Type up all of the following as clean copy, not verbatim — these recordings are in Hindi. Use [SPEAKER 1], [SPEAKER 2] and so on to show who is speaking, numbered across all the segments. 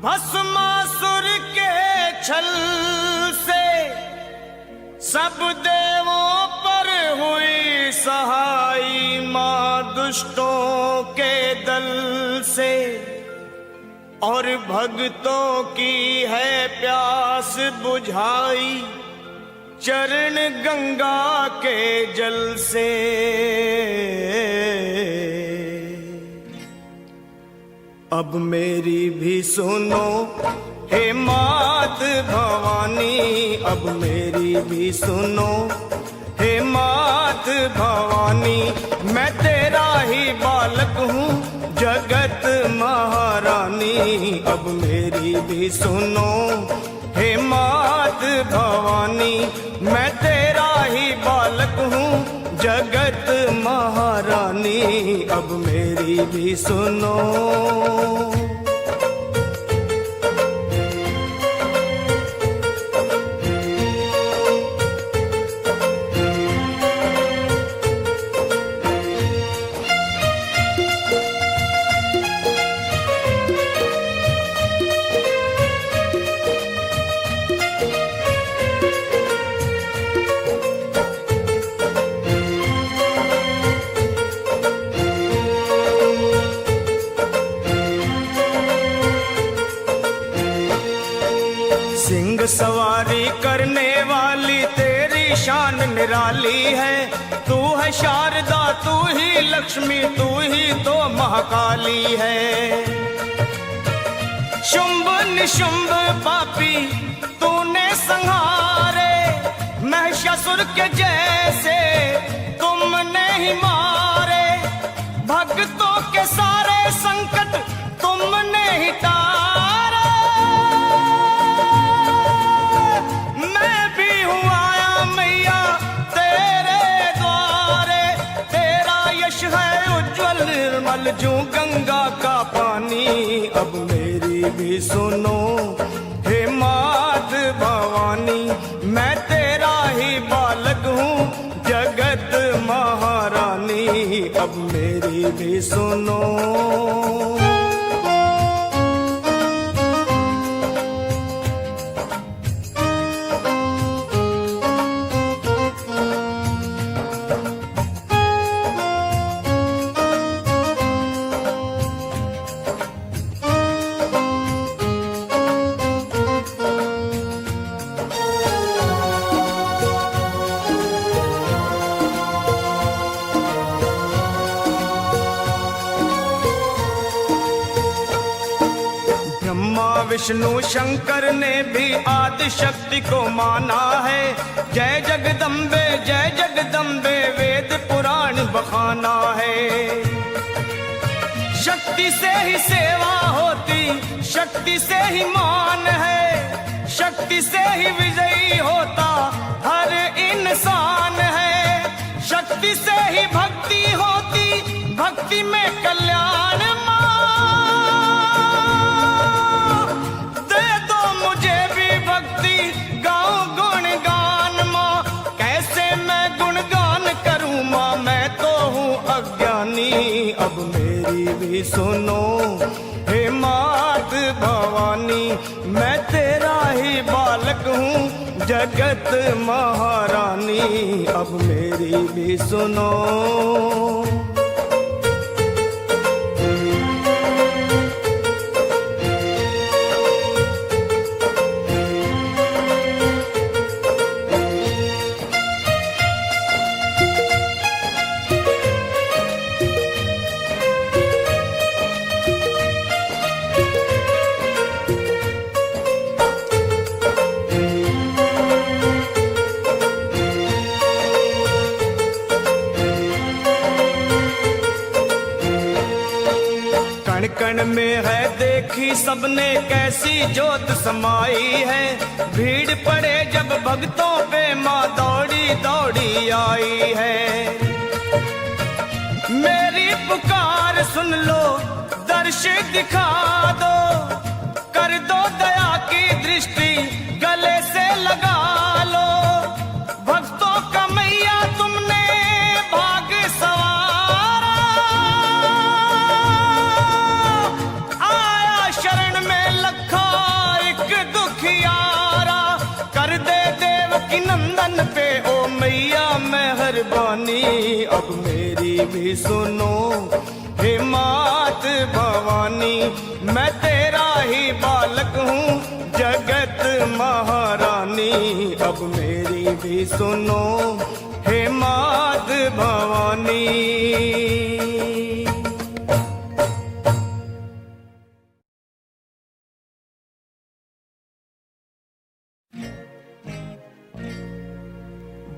[SPEAKER 1] भस्मासुर के छल से सब देवों पर हुई सहाई, मां दुष्टों के दल से और भक्तों की है प्यास बुझाई, चरण गंगा के जल से। अब मेरी भी सुनो हे मात भवानी, अब मेरी भी सुनो हे मात भवानी, मैं तेरा ही बालक हूँ जगत महारानी। अब मेरी भी सुनो हे मात भवानी, मैं तेरा ही बालक हूँ जगत महारानी। अब मेरी भी सुनो। सिंह सवारी करने वाली तेरी शान निराली है, तू है शारदा तू ही लक्ष्मी तू ही तो महाकाली है। शुंभ निशुंभ पापी तूने संहारे, महिषासुर के जैसे तुमने ही मारे, भक्तों के सारे संकट तुमने ही तारे। निर्मल जो गंगा का पानी, अब मेरी भी सुनो हे मात भवानी, मैं तेरा ही बालक हूँ जगत महारानी। अब मेरी भी सुनो। विष्णु शंकर ने भी आदि शक्ति को माना है, जय जगदम्बे वेद पुराण बखाना है। शक्ति से ही सेवा होती, शक्ति से ही मान है, शक्ति से ही विजयी होता हर इंसान है। शक्ति से ही भक्ति होती, भक्ति में कल्याण। अब मेरी भी सुनो हे मात भवानी, मैं तेरा ही बालक हूँ जगत महारानी। अब मेरी भी सुनो। कण में है देखी सबने कैसी जोत समाई है, भीड़ पड़े जब भक्तों पे माँ दौड़ी दौड़ी आई है। मेरी पुकार सुन लो दर्श दिखा दो, कर दो दया की दृष्टि गले से लगा लो। भक्तों का मैया तुमने भाग सवारा, आया शरण में लखों भी सुनो हे मात भवानी, मैं तेरा ही बालक हूँ जगत महारानी। अब मेरी भी सुनो हे मात भवानी।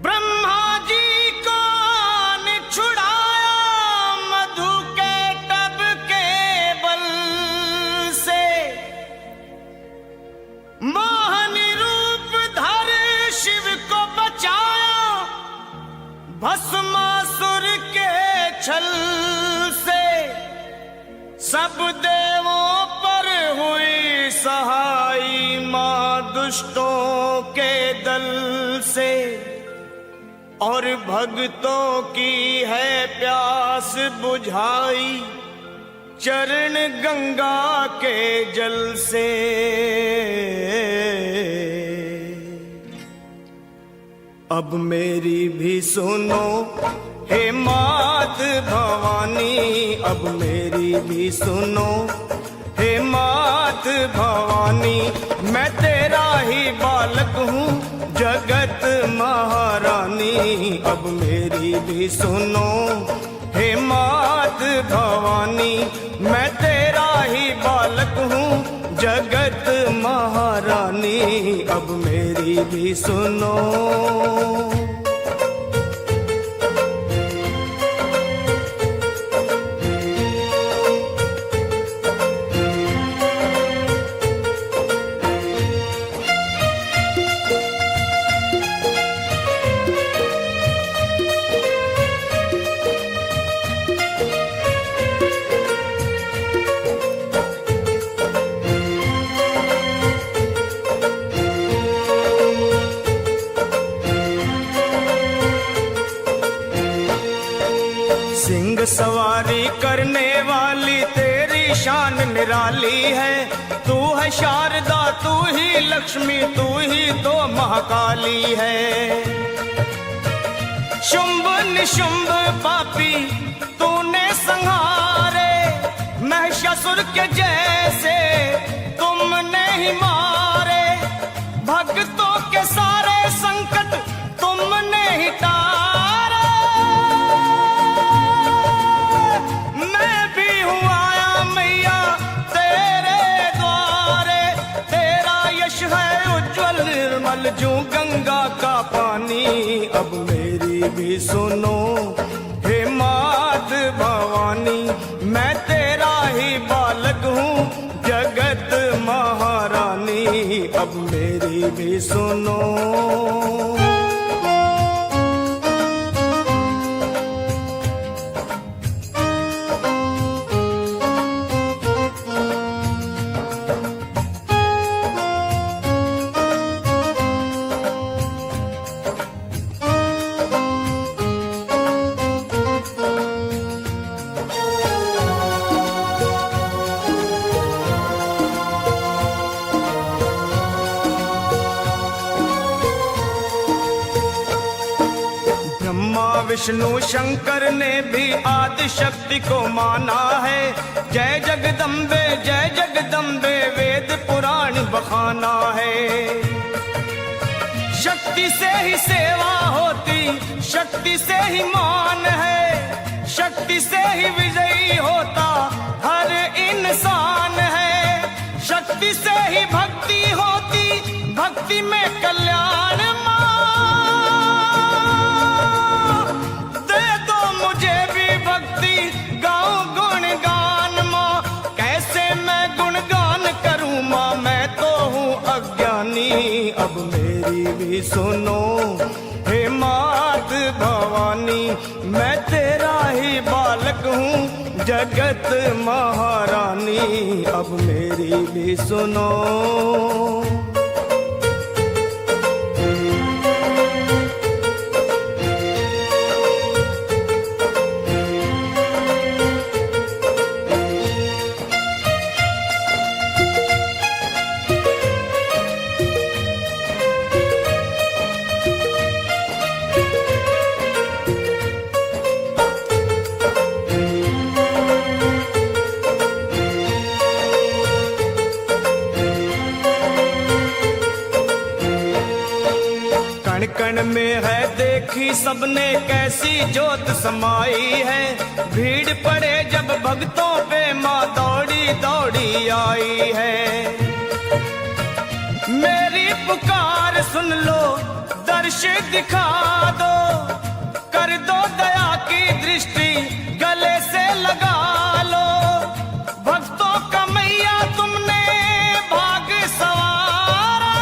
[SPEAKER 1] ब्रह्मा जी को ने छुड़ाया मधु के टब के बल से, मोहनी रूप धर शिव को बचाया भस्मासुर के छल से। सब देवों पर हुई सहाई मां दुष्टों के दल से, और भक्तों की है प्यास बुझाई चरण गंगा के जल से। अब मेरी भी सुनो हे मात भवानी, अब मेरी भी सुनो हे मात भवानी, मैं तेरा ही बालक हूँ जगत महारानी। अब मेरी भी सुनो हे मात भवानी, मैं तेरा ही बालक हूँ जगत महारानी। अब मेरी भी सुनो। सिंह सवारी करने वाली तेरी शान निराली है। तू है शारदा, तू ही लक्ष्मी, तू ही तो महाकाली है। शुंभ निशुंभ पापी तूने संहारे, महिषासुर के जैसे तुमने ही मारे। भक्तों के सारे संकट तुमने ही टारे। मैं भी हूँ आया मैया तेरे द्वारे, तेरा यश है उज्जवल निर्मल जो गंगा का पानी। अब मेरी भी सुनो हे मात भवानी, मैं तेरा ही बालक हूँ जगत महारानी। अब मेरी भी सुनो। विष्णु शंकर ने भी आदि शक्ति को माना है। जय जगदम्बे वेद पुराण बखाना है। शक्ति से ही सेवा होती, शक्ति से ही मान है, शक्ति से ही विजयी होता हर इंसान है। शक्ति से ही भक्ति होती, भक्ति में कल्याण। अब मेरी भी सुनो हे मात भवानी, मैं तेरा ही बालक हूँ जगत महारानी। अब मेरी भी सुनो। शरण में है, देखी सबने कैसी जोत समाई है। भीड़ पड़े जब भक्तों पे माँ दौड़ी दौड़ी आई है। मेरी पुकार सुन लो, दर्श दिखा दो, कर दो दया की दृष्टि गले से लगा लो। भक्तों का मैया तुमने भाग सवारा,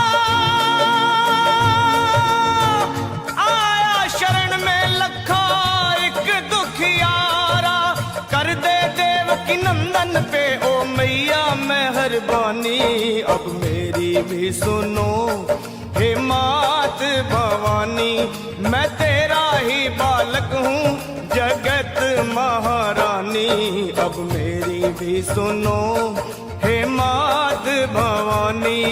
[SPEAKER 1] आया शरण में लखा एक दुखियारा। कर दे देव की नंदन पे ओ मैया मेहरबानी, अब मेरी भी सुनो हे मात भवानी। मैं तेरा ही बालक हूँ जगत महारानी, अब मेरी भी सुनो हे मात भवानी।